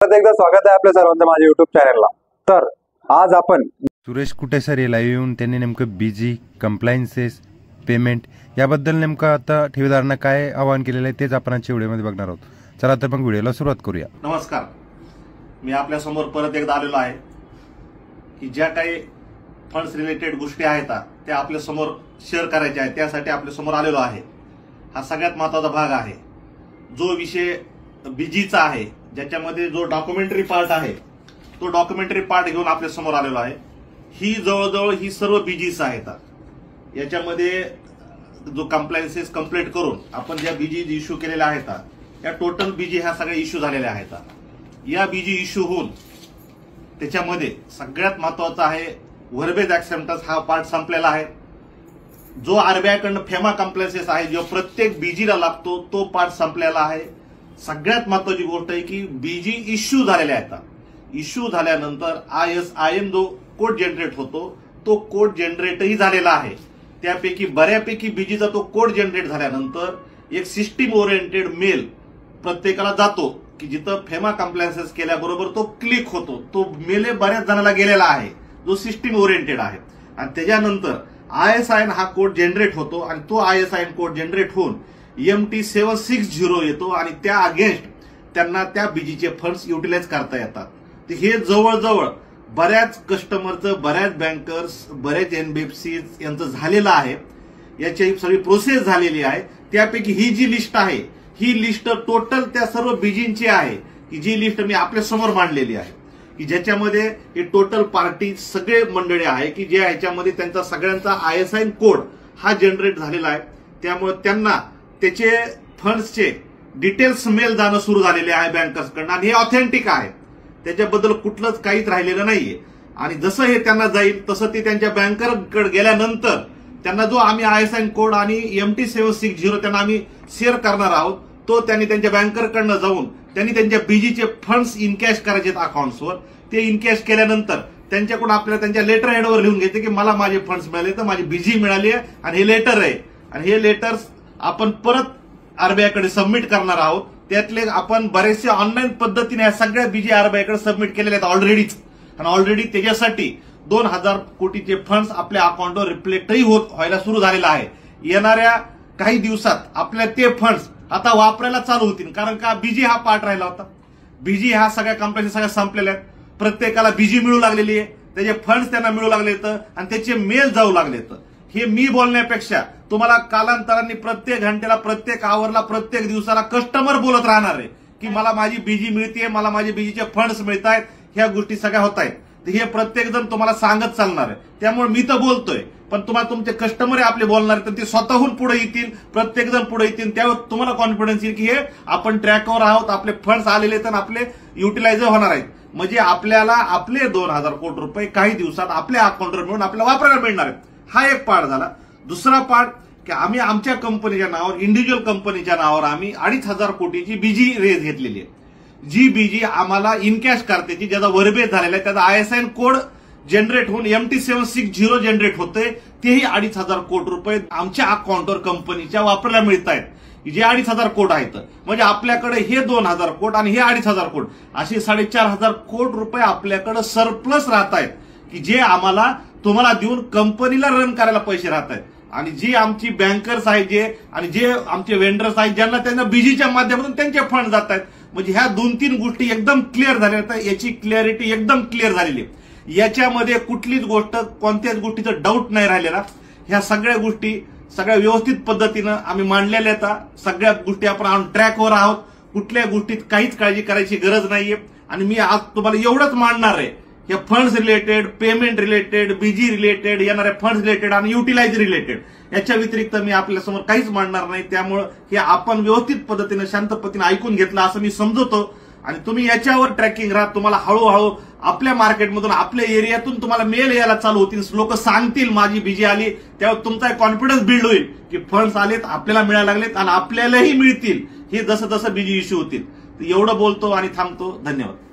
परत एकदा स्वागत आहे आपल्या सर्वांचं माझ्या युट्यूब चॅनलला। तर आज आपण सुरेश कुटे सर हे लाईव्ह येऊन त्यांनी नेमकं बीजी कंप्लायन्सेस पेमेंट याबद्दल नेमकं आता ठेवीदारांना काय आवाहन केलेलं आहे तेच आपण आजच्या व्हिडिओमध्ये बघणार आहोत। चला तर मग व्हिडिओला सुरुवात करूया। नमस्कार, मी आपल्या समोर परत एकदा आलेलो आहे की ज्या काही फंड्स रिलेटेड गोष्टी आहेत त्या आपल्या समोर शेअर करायच्या आहेत, त्यासाठी आपल्या समोर आलेलो आहे। हा सगळ्यात महत्त्वाचा भाग आहे जो विषय बीजीचा आहे, ज्याच्यामध्ये जो डॉक्युमेंटरी पार्ट आहे तो डॉक्युमेंटरी पार्ट घेऊन आपल्या समोर आलेलो आहे। ही जवळजवळ ही सर्व बीजीज आहेत। याच्यामध्ये जो कंप्लायन्सेस कंप्लीट करून आपण ज्या बीजीज इश्यू केलेल्या आहेत या टोटल बीजी ह्या सगळ्या इश्यू झालेल्या आहेत। या बीजी इश्यू होऊन त्याच्यामध्ये सगळ्यात महत्त्वाचा आहे वर्बेज ऍक्सेप्टन्स हा पार्ट संपलेला आहे। जो आरबीआय कडून फेमा कंप्लायन्सेस आहे जो प्रत्येक बीजीला लागतो तो पार्ट संपलेला आहे। सगळ्यात महत्त्वाची गोष्ट आहे की बीजी इश्यू झालेल्या आहेत। इश्यू झाल्यानंतर ISIN जो कोड जनरेट होतो तो कोड जनरेटही झालेला आहे। त्यापैकी बऱ्यापैकी बीजीचा तो कोड जनरेट झाल्यानंतर एक सिस्टीम ओरिएंटेड मेल प्रत्येकाला जातो की जिथं फेमा कंप्लायन्सेस केल्याबरोबर तो क्लिक होतो। तो मेल बऱ्याच जणांना गेलेला आहे जो सिस्टीम ओरिएंटेड आहे। आणि त्याच्यानंतर ISIN हा कोड जनरेट होतो आणि तो ISIN कोड जनरेट होऊन MT760 येतो आणि त्या अगेन्स्ट त्यांना त्या बीजीचे फंड्स युटिलाइज करता येतात। तर हे जवळजवळ बऱ्याच कस्टमरचं, बऱ्याच बँकर्स, बरेच NBFC यांचं झालेलं आहे। याची सगळी प्रोसेस झालेली आहे। त्यापैकी ही जी लिस्ट आहे ही लिस्ट टोटल त्या सर्व बीजींची आहे की जी लिस्ट मी आपल्या समोर मांडलेली आहे की ज्याच्यामध्ये हे टोटल पार्टी सगळे मंडळी आहे की जे ह्याच्यामध्ये त्यांचा सगळ्यांचा ISIN कोड हा जनरेट झालेला आहे। त्यामुळे त्यांना त्याचे फंड्सचे डिटेल्स मेल जाणं सुरू झालेले आहे बँकर्सकडून आणि हे ऑथेंटिक आहे, त्याच्याबद्दल कुठलंच काहीच राहिलेलं नाहीये। आणि जसं हे त्यांना जाईल तसं ते त्यांच्या बँकरकडे गेल्यानंतर त्यांना जो आम्ही ISIN कोड आणि MT760 त्यांना आम्ही शेअर करणार आहोत तो त्यांनी त्यांच्या बँकरकडनं जाऊन त्यांनी त्यांच्या बीजीचे फंड्स इनकॅश करायचे अकाउंट्सवर। ते इनकॅश केल्यानंतर त्यांच्याकडून आपल्याला त्यांच्या लेटर हेडवर लिहून घ्यायचे की मला माझे फंड्स मिळाले, तर माझी बीजी मिळाली आहे आणि हे लेटर आहे आणि हे लेटर्स आपण परत आरबीआय कडे सबमिट करणार आहोत। त्यातले आपण बरेचसे ऑनलाईन पद्धतीने या सगळ्या बीजी आरबीआय कडे सबमिट केलेले आहेत ऑलरेडीच आणि ऑलरेडी त्याच्यासाठी 2000 कोटीचे फंड्स आपल्या अकाउंटवर रिफ्लेक्टही व्हायला सुरू झालेला आहे। येणाऱ्या काही दिवसात आपल्या ते फंड्स आता वापरायला चालू होतील, कारण का बीजी हा पार्ट राहिला होता। बीजी ह्या सगळ्या कंपन्या सगळ्या संपलेल्या आहेत, प्रत्येकाला बीजी मिळू लागलेली आहे, त्याचे फंड्स त्यांना मिळू लागलेत आणि त्याचे मेल जाऊ लागलेत। हे मी बोलण्यापेक्षा तुम्हाला कालांतराने प्रत्येक घंटेला, प्रत्येक आवरला, प्रत्येक दिवसाला कस्टमर बोलत राहणार आहे की मला माझी बीजी मिळते, मला माझे बीजीचे फंड्स मिळत आहेत, ह्या गोष्टी सगळ्या होत आहेत। हे प्रत्येक जण तुम्हाला सांगत चालणार आहे। त्यामुळे मी तर बोलतोय पण तुम्हाला तुमचे कस्टमर आपले बोलणार तर ते स्वतःहून पुढे येतील, प्रत्येक जण पुढे येतील, त्यावर तुम्हाला कॉन्फिडन्स येईल की हे आपण ट्रॅकवर आहोत, आपले फंड्स आलेले तर आपले युटिलाइज होणार आहेत। म्हणजे आपल्याला आपले 2000 कोटी रुपये काही दिवसात आपल्या अकाउंटवर मिळून आपल्याला वापरायला मिळणार आहेत। हा एक पार्ट झाला। दुसरा पार्ट की आम्ही आमच्या कंपनीच्या नावावर, इंडिव्हिज्युअल कंपनीच्या नावावर आम्ही 2500 कोटीची बीजी रेज घेतलेली आहे। जी बीजी आम्हाला इनकॅश करते, ज्याचा वर्बेज झालेला आहे, त्याचा ISIN कोड जनरेट होऊन MT760 जनरेट होते, तेही 2500 कोटी रुपये आमच्या अकाउंटवर कंपनीच्या वापरायला मिळत आहेत। जे 2500 कोटी आहेत म्हणजे आपल्याकडे हे 2000 कोटी आणि हे 2500 कोटी असे 4500 कोटी रुपये आपल्याकडे सरप्लस राहत आहेत की जे आम्हाला तुम्हाला देऊन कंपनीला रन करायला पैसे राहत आहेत। आणि जी आमची बँकर्स आहेत जे आणि जे आमचे वेंडर्स आहेत ज्यांना त्यांना बीजीच्या माध्यमातून त्यांचे फंड जात आहेत, म्हणजे ह्या 2-3 गोष्टी एकदम क्लिअर झाल्या आहेत। याची क्लॅरिटी एकदम क्लिअर झालेली आहे। याच्यामध्ये कुठलीच गोष्ट, कोणत्याच गोष्टीचं डाऊट नाही राहिलेला। ह्या सगळ्या गोष्टी सगळ्या व्यवस्थित पद्धतीनं आम्ही मांडलेल्या आहेत। सगळ्या गोष्टी आपण ऑन ट्रॅकवर आहोत, कुठल्या गोष्टीत काहीच काळजी करायची गरज नाहीये। आणि मी आज तुम्हाला एवढंच मांडणार आहे या funds related, payment related, BG related, येणाऱ्या फंड्स रिलेटेड आणि युटिलाइज रिलेटेड, याच्या व्यतिरिक्त मी आपल्यासमोर काहीच मांडणार नाही। त्यामुळे हे आपण व्यवस्थित पद्धतीने, शांत पद्धतीने ऐकून घेतलं असं मी समजतो आणि तुम्ही याच्यावर ट्रॅकिंग राहा। तुम्हाला हळूहळू आपल्या मार्केटमधून, आपल्या एरियातून तुम्हाला मेल यायला चालू होतील, लोक सांगतील माझी बीजी आली, त्यावर तुमचा कॉन्फिडन्स बिल्ड होईल की फंड्स आलेत, आपल्याला मिळायला लागलेत आणि आपल्यालाही मिळतील हे जसं जसं बीजी इश्यू होतील। एवढं बोलतो आणि थांबतो। धन्यवाद।